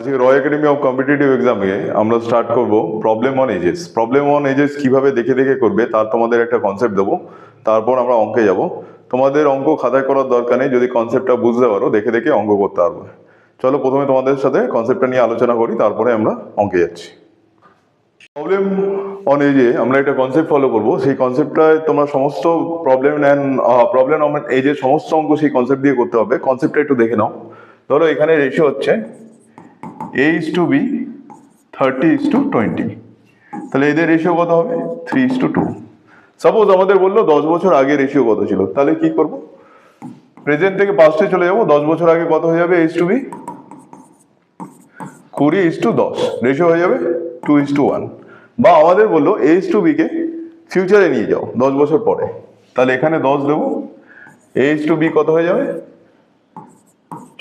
আজকে রয় academy of competitive এক্সামে আমরা স্টার্ট করব problem on ages. Problem on ages কিভাবে দেখে দেখে করবে তার তোমাদের একটা কনসেপ্ট দেবো, তারপর আমরা অঙ্কে যাব। তোমাদের অঙ্ক খাতায় করার দরকার নেই, যদি কনসেপ্টটা বুঝতে পারো দেখে দেখে অঙ্ক করতে পারবে। চলো প্রথমে তোমাদের সাথে কনসেপ্টটা নিয়ে আলোচনা করি, তারপরে আমরা অঙ্কে যাচ্ছি। প্রবলেম অন এজে আমরা একটা কনসেপ্ট ফলো করবো, সেই কনসেপ্টটায় তোমরা সমস্ত প্রবলেম অন এজের সমস্ত অঙ্ক সেই কনসেপ্ট দিয়ে করতে হবে। কনসেপ্টটা একটু দেখে নাও। ধরো এখানে রেশিও হচ্ছে A:B 30:20, তাহলে এদের রেশিও কত হবে 3:2। সাপোজ আমাদের বললো 10 বছর আগে রেশিও কত ছিল, তাহলে কি করব, প্রেজেন্ট থেকে পাস্টে চলে যাবো। 10 বছর আগে কত হয়ে যাবে A:B 20:10, রেশিও হয়ে যাবে 2:1। বা আমাদের বললো A:B কে ফিউচারে নিয়ে যাও 10 বছর পরে, তাহলে এখানে 10 দেবো, A:B কত হয়ে যাবে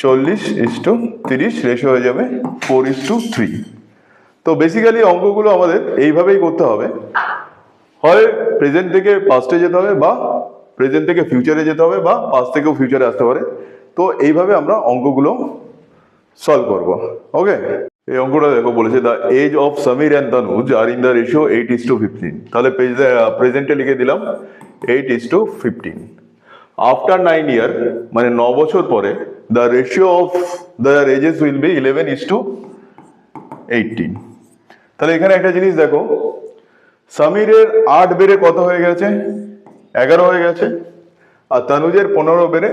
40:30, রেশিও হয়ে যাবে 4:3। তো বেসিক্যালি অঙ্কগুলো আমাদের এইভাবেই করতে হবে, হয় প্রেজেন্ট থেকে পাস্টে যেতে হবে, বা প্রেজেন্ট থেকে ফিউচারে যেতে হবে, বা পাস্ট থেকেও ফিউচারে আসতে পারে। তো এইভাবে আমরা অঙ্কগুলো সলভ করব। ওকে, এই অঙ্কটা দেখো, বলেছে the age of Samir and Tanuj are in the ratio 8:15। তাহলে প্রেজেন্টে লিখে দিলাম 8:15। আফটার 9 ইয়ার, মানে 9 বছর পরে, the ratio of their ages will be 11:18। তাহলে এখানে একটা জিনিস দেখো, সমীরের 8 বেড়ে কত হয়ে গেছে 11 হয়ে গেছে, আর তনুজের 15 বেড়ে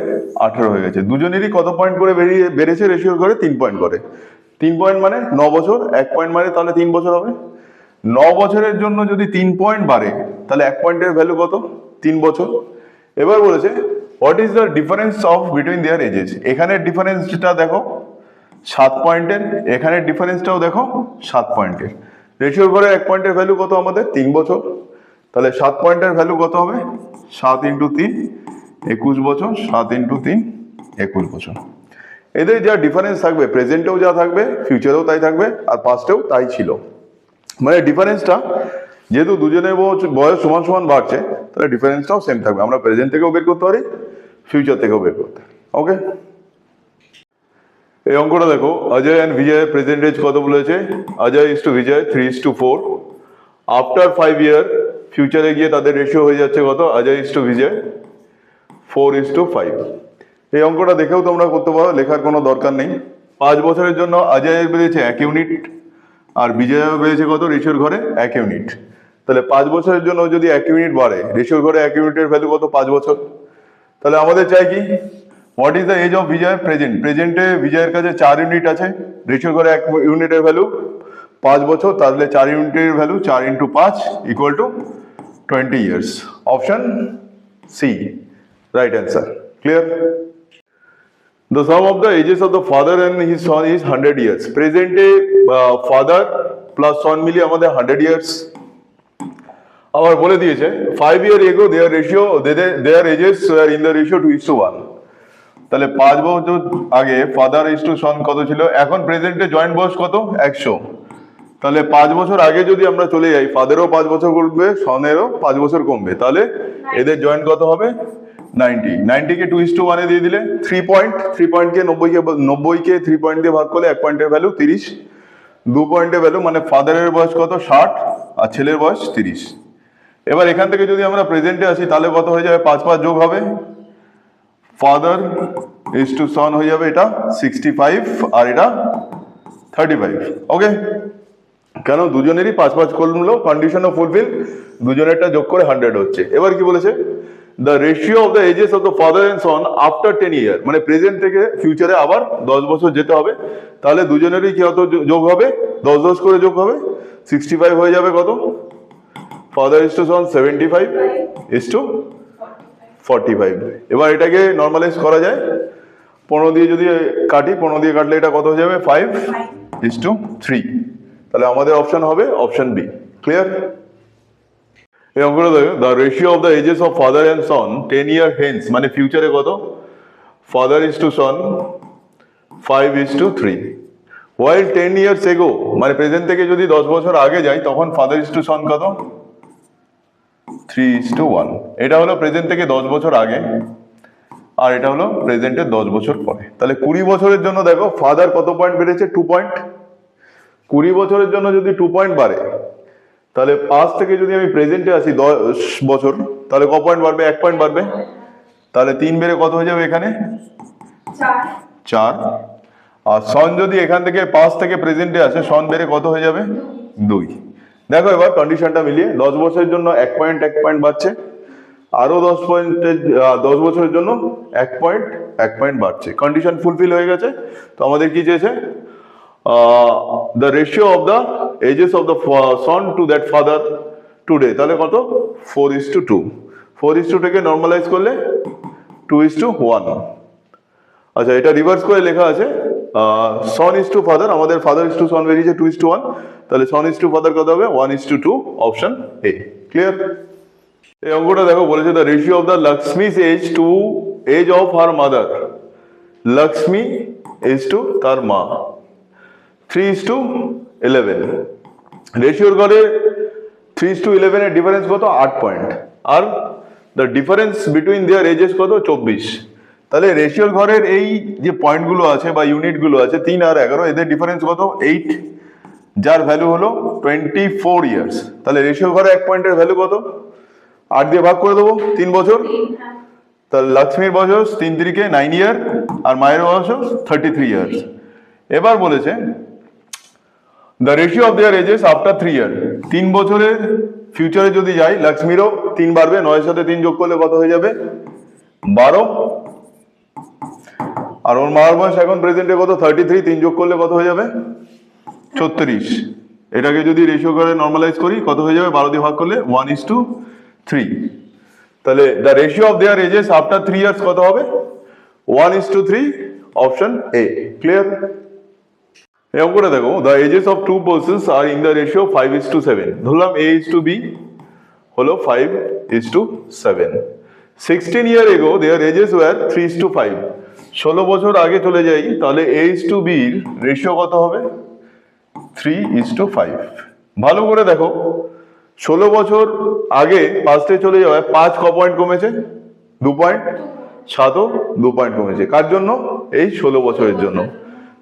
18 হয়ে গেছে। দুজনেরই কত পয়েন্ট করে বেড়েছে রেশিওর করে 3 পয়েন্ট করে। 3 পয়েন্ট মানে 9 বছর, 1 পয়েন্ট মানে তাহলে 3 বছর হবে। 9 বছরের জন্য যদি 3 পয়েন্ট বাড়ে, তাহলে 1 পয়েন্টের ভ্যালু কত 3 বছর। এবার বলেছে what is the difference of between their ages. এখানের ডিফারেন্সটা দেখো 7 পয়েন্টের, এখানের ডিফারেন্সটাও দেখো 7 পয়েন্টের। রেশিওর ঘরে 1 পয়েন্টের ভ্যালু কত আমাদের 3 বছর, তাহলে 7 পয়েন্টের ভ্যালু কত হবে 7 × 3 21 বছর, 7 × 3 21 বছর। এদের যা ডিফারেন্স থাকবে, প্রেজেন্টেও যা থাকবে ফিউচারেও তাই থাকবে, আর পাস্টেও তাই ছিল। মানে ডিফারেন্সটা যেহেতু দুজনের বয়স সমান সমান বাড়ছে, তাহলে ডিফারেন্সটাও সেম থাকবে। আমরা প্রেজেন্ট থেকেও বের করতে পারি, ফিউচার থেকেও বের করতে পারি। ওকে, এই অঙ্কটা দেখো, অজয় অ্যান্ড বিজয়ের প্রেজেন্ট এজ কত বলেছে, Ajay is to Bijay 3:4। After 5 year, ফিউচারে গিয়ে তাদের রেশিও হয়ে যাচ্ছে কত, অজয় ইজ টু বিজয় 4:5। এই অঙ্কটা দেখেও তোমরা করতে পারো, লেখার কোনো দরকার নেই। 5 বছরের জন্য অজয়ের বেড়েছে 1 ইউনিট, আর বিজয়ের বেড়েছে কত রেশিওর ঘরে 1 ইউনিট। তাহলে 5 বছরের জন্য যদি 1 ইউনিট বাড়ে, রেশিওর ঘরে 1 ইউনিটের ভ্যালু কত 5 বছর। তাহলে আমাদের চাই কি, what is the age of Bijoy present. প্রেজেন্টে বিজয়ের কাছে 4 ইউনিট আছে, রেশিওর ঘরে 1 ইউনিটের ভ্যালু 5 বছর, তাহলে 4 ইউনিটের value 4 × 5 = 20 years. Option C right answer. Clear? The sum of the ages of the father and his son is 100 years. প্রেজেন্টে ফাদার প্লাস সন মিলিয়ে আমাদের 100 ইয়ার্স। আবার বলে দিয়েছে 5 years ago their ages were in the ratio 2:1। তাহলে 5 বছর আগে father is to সন কত ছিল, এখন প্রেজেন্টে জয়েন্ট বয়স কত 100। তাহলে 5 বছর আগে যদি আমরা চলে যাই, ফাদারও 5 বছর কমবে, সনেরও 5 বছর কমবে, তাহলে এদের জয়েন্ট কত হবে 90। 90 কে 2:1 দিয়ে দিলে 3 পয়েন্ট, 3 পয়েন্টকে 90কে 3 পয়েন্ট দিয়ে ভাগ করলে 1 পয়েন্টের ভ্যালু 30, 2 পয়েন্টের ভ্যালু, মানে ফাদারের বয়স কত 60 আর ছেলের বয়স 30। এবার এখান থেকে যদি আমরা প্রেজেন্টে আসি, তাহলে কত হয়ে যাবে 5 5 যোগ হবে, ফাদার ইজ টু সন হয়ে যাবে এটা 65 আর এটা 35। ওকে, কেন দুজনেরই 5 5 করলো, কন্ডিশনও ফুলফিল, দুজনেরটা যোগ করে 100 হচ্ছে। এবার কি বলেছে, the ratio of the ages of the father and son after 10 year, মানে প্রেজেন্ট থেকে ফিউচারে আবার 10 বছর যেতে হবে, তাহলে দুজনেরই কি হতো যোগ হবে 10 10 করে যোগ হবে, 65 হয়ে যাবে কত, father is to son 75 is to 45। এবার এটাকে নর্মালাইজ করা যায়, 15 দিয়ে যদি কাটি, 15 দিয়ে কাটলে এটা কত হয়ে যাবে 5:3। তাহলে আমাদের অপশন হবে অপশন বি। ক্লিয়ার? এই অঙ্কটা দেখো, the ratio of the ages of father and son 10 year hence, মানে ফিউচারে কত, father is to son 5:3। While 10 years ago, মানে প্রেজেন্ট থেকে যদি 10 বছর আগে যাই, তখন ফাদার ইজ টু সন কত 3:1। এটা হলো প্রেজেন্ট থেকে 10 বছর আগে, আর এটা হলো প্রেজেন্টের 10 বছর পরে। তাহলে 20 বছরের জন্য দেখো ফাদার কত পয়েন্ট বেড়েছে 2 পয়েন্ট, 20 বছরের জন্য যদি 2 পয়েন্ট বাড়ে, তাহলে 5 থেকে যদি আমি প্রেজেন্টে আসি 10 বছর, তাহলে ক পয়েন্ট বাড়বে? 1 পয়েন্ট বাড়বে। তাহলে 3 বেড়ে কত হয়ে যাবে এখানে? 4। আর সন যদি এখান থেকে 5 থেকে প্রেজেন্টে আসে, সন বেড়ে কত হয়ে যাবে? 2। দেখো এবার কন্ডিশনটা মিলিয়ে 10 বছরের জন্য 1 পয়েন্ট বাড়ছে, আরো 10 বছরের জন্য 1 পয়েন্ট বাড়ছে। কন্ডিশন ফুলফিল হয়ে গেছে। তো আমাদের কি চেয়েছে? The ratio of the ages of the son to that father today, তাহলে কত? 4:2। 4:2 কে নর্মালাইজ করলে 2:1। আচ্ছা, এটা রিভার্স করে লেখা আছে সন ইজ টু ফাদার, আমাদের ফাদার ইজ টু সন বেরিয়েছে 2:1, তাহলে সন ইজ টু ফাদার কত হবে? 1:2, অপশন এ। ক্লিয়ার? এই অঙ্কটা দেখো বলেছে the ratio of the Lakshmi's age to age of her mother. Lakshmi age to তার মা 3:11। রেশিওর ঘরে 3:11 এর ডিফারেন্স কত? 8 পয়েন্ট। আর the difference between their ages কত? 24। তাহলে রেশিওর ঘরের এই যে পয়েন্টগুলো আছে বা ইউনিটগুলো আছে 3 আর 11, এদের ডিফারেন্স কত? 8, যার ভ্যালু হলো 24 ইয়ার্স। তাহলে রেশিওর ঘরে 1 পয়েন্টের ভ্যালু কত? 8 দিয়ে ভাগ করে দেবো, 3 বছর। তাহলে লক্ষ্মীর বয়স 3 3 9 ইয়ার, আর মায়ের বয়স 33 ইয়ার্স। এবার বলেছে the ratio of their ages after 3 year. 3 বছরের ফিউচারে যদি যাই, লক্ষ্মীরও 3 বাড়বে, 9 সাথে 3 যোগ করলে কত হয়ে যাবে? 12। আর ওর মার বয়স এখন প্রেজেন্টে কত? 33, 3 যোগ করলে কত হয়ে যাবে? 36। এটাকে যদি রেশিও করে নর্মালাইজ করি, কত হয়ে যাবে? 12 দিয়ে ভাগ করলে 1:3। তাহলে the ratio of their ages after 3 years কত হবে? 1:3, অপশন এ। ক্লিয়ার? এরকম করে দেখো the ages of two persons are in the ratio 5:7। ধরলাম এ ইজ টু বি হলো 5:7। 16 ইয়ার এগো দেয়ার এজেস ওয়ার 3:5। 16 বছর আগে চলে যাই, তাহলে এ ইজ টু বির রেশিও কত হবে? 3:5। ভালো করে দেখো, 16 বছর আগে পাঁচটে চলে যাওয়ায় 5 ক পয়েন্ট কমেছে? 2 পয়েন্ট। 7ও 2 পয়েন্ট কমেছে। কার জন্য? এই 16 বছরের জন্য।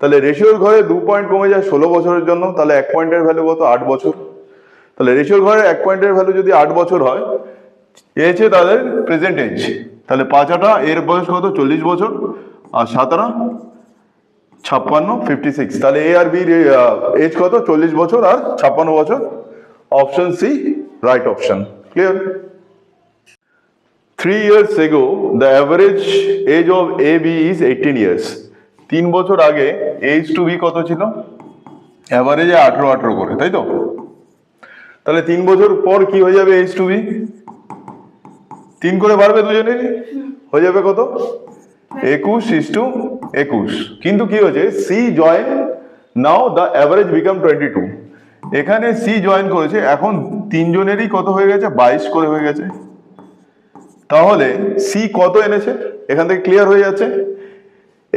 তাহলে রেশিওর ঘরে 2 পয়েন্ট কমে যায় 16 বছরের জন্য, তাহলে 1 পয়েন্টের ভ্যালু কত? 8 বছর। তাহলে রেশিওর ঘরে 1 পয়েন্টের ভ্যালু যদি 8 বছর হয়, এছে তাদের প্রেজেন্ট এজ। তাহলে 5 8 এর বয়স কত? 40 বছর, আর 7 56, 56। তাহলে এ আর বির এজ কত? 40 বছর আর 56 বছর, option C right option. Clear? 3 years ago the average age of AB is 18 years. 3 বছর আগে এজ টু বি কত ছিল? অ্যাভারেজে 18 করে, তাই তো? তাহলে 3 বছর পর কি হয়ে যাবে? এজ টু বি 3 করে বাড়বে, দুজনেরই হয়ে যাবে কত? 21:21। কিন্তু কি হয়েছে? C join now the average become 22। এখানে সি জয়েন করেছে, এখন তিনজনেরই কত হয়ে গেছে? 22 করে হয়ে গেছে। তাহলে সি কত এনেছে? এখান থেকে ক্লিয়ার হয়ে যাচ্ছে,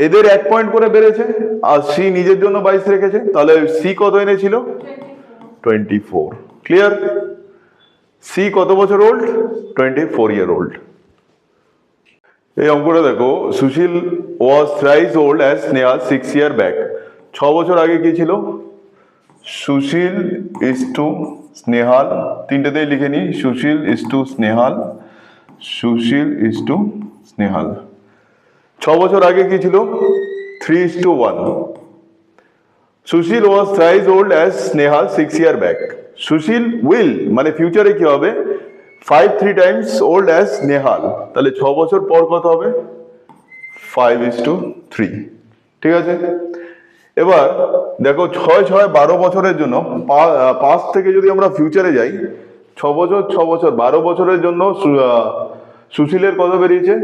এদের 1 পয়েন্ট করে বেড়েছে, আর সি নিজের জন্য 22 রেখেছে। তাহলে সি কত এনেছিল? 24। ক্লিয়ার? সি কত বছর ওল্ড? 24 year old. এই অঙ্কটা দেখো, সুশীল was thrice old as Sneha 6 year back. 6 বছর আগে কি ছিল? সুশীল ইজ টু স্নেহাল, তিনটেতেই লিখে নি, Sushil is to Snehal, Sushil is to Snehal. 6 বছর আগে কি ছিল? 3:1। Sushil was thrice old as Snehal 6 year back. Sushil will, মানে ফিউচারে কি হবে? 3 times ওল্ড অ্যাজ স্নেহাল। তাহলে 6 বছর পর কত হবে? 5:3। ঠিক আছে? এবার দেখো 6 6 12 বছরের জন্য, 5 থেকে যদি আমরা ফিউচারে যাই, 6 বছর 6 বছর 12 বছরের জন্য সুশীলের কত বেরিয়েছে?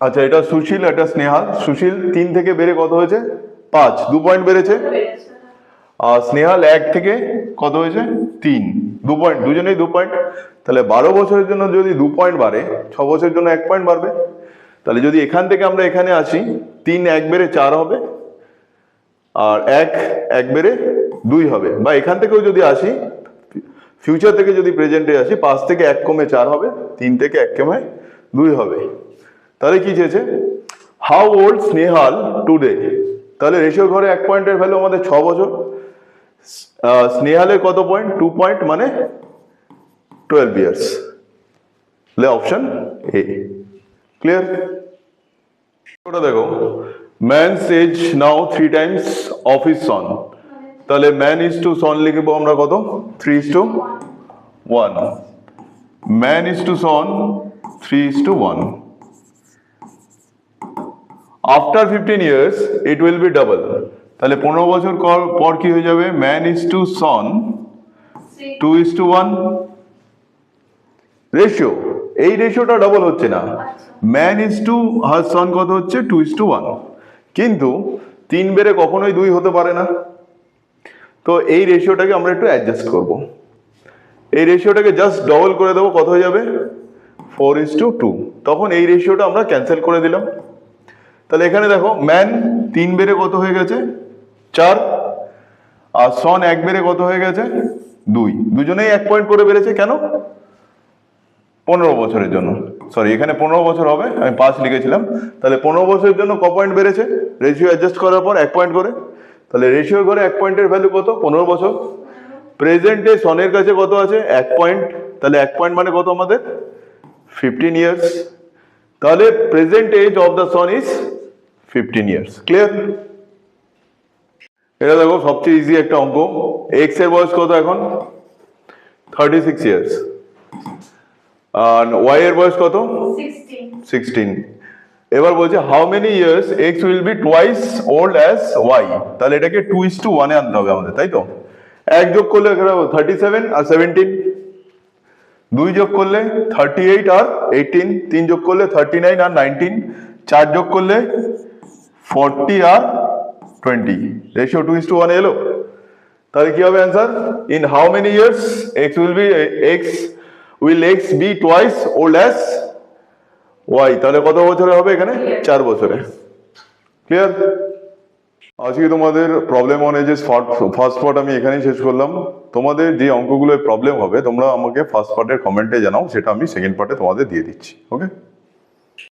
আচ্ছা, এটা সুশীল, এটা স্নেহাল। সুশীল 3 থেকে বেড়ে কত হয়েছে? 5, 2 পয়েন্ট বেড়েছে। আর স্নেহাল 1 থেকে কত হয়েছে? 3, 2 পয়েন্ট, দুজনেই 2 পয়েন্ট। তাহলে 12 বছরের জন্য যদি 2 পয়েন্ট বাড়ে, 6 বছরের জন্য 1 পয়েন্ট বাড়বে। তাহলে যদি এখান থেকে আমরা এখানে আসি, 3 1 বেড়ে 4 হবে, আর 1 বেড়ে 2 হবে। বা এখান থেকেও যদি আসি, ফিউচার থেকে যদি প্রেজেন্টে আসি, 5 থেকে 1 কমে 4 হবে, 3 থেকে 1 কমে 2 হবে। তাহলে কি চেয়েছে? How old Snehal today. তাহলে রেশিও ঘরে 1 পয়েন্টের ভ্যালু আমাদের 6 বছর। স্নেহালের কত পয়েন্ট? 2 পয়েন্ট, মানে 12 ইয়ার্স। তাহলে অপশন এ। ক্লিয়ার? ওটা দেখো, man's age now 3 times of his son. তাহলে ম্যান ইজ টু সন লিখবো আমরা কত? 3:1। Man is to son 3:1। After 15 years it will be double. তাহলে 15 বছর পর কি হয়ে যাবে? Man is to son 2:1 ratio. এই রেশিওটা ডাবল হচ্ছে না, man is to her son কত হচ্ছে? 2:1। কিন্তু 3 বেড়ে কখনোই 2 হতে পারে না, তো এই রেশিওটাকে আমরা একটু অ্যাডজাস্ট করব। এই রেশিওটাকে জাস্ট ডবল করে দেবো, কত হয়ে যাবে? 4:2। তখন এই রেশিওটা আমরা ক্যান্সেল করে দিলাম। তাহলে এখানে দেখো, ম্যান 3 বেড়ে কত হয়ে গেছে? 4। আর সন 1 বেড়ে কত হয়ে গেছে? 2। দুজনেই 1 পয়েন্ট করে বেড়েছে। কেন? 15 বছরের জন্য। সরি, এখানে 15 বছর হবে, আমি 5 লিখেছিলাম। তাহলে 15 বছরের জন্য ক পয়েন্ট বেড়েছে? রেশিও অ্যাডজাস্ট করার পর 1 পয়েন্ট করে। তাহলে রেশিও করে 1 পয়েন্টের ভ্যালু কত? 15 বছর। প্রেজেন্টে সনের কাছে কত আছে? 1 পয়েন্ট। তাহলে 1 পয়েন্ট মানে কত আমাদের? 15 ইয়ার্স। তাহলে present age of the son is 15 years. Clear? এটা দেখো সবচেয়ে ইজি একটা অঙ্ক। এক্স এর বয়স কত এখন? 36 ইয়ার্স। আর ওয়াই এর বয়স কত? 16। এবার বলছে how many years X will be twice old as Y. তাহলে এটাকে 2:1 এ আনতে হবে আমাদের, তাই তো? 1 যোগ করলে 37 আর 17, 2 যোগ করলে 38 আর 18, 3 যোগ করলে 39 আর 19, 4 যোগ করলে 40 আর 20। রেশিও 2:1 এলো। তাহলে কি হবে answer? In how many years will x be twice old as y? তাহলে কত বছরে হবে এখানে? 4 বছরে। ক্লিয়ার? আজকে তোমাদের problem on ages first part আমি এখানেই শেষ করলাম। তোমাদের যে অঙ্কগুলোয় প্রবলেম হবে তোমরা আমাকে ফার্স্ট পার্টের কমেন্টে জানাও, সেটা আমি সেকেন্ড পার্টে তোমাদের দিয়ে দিচ্ছি। ওকে?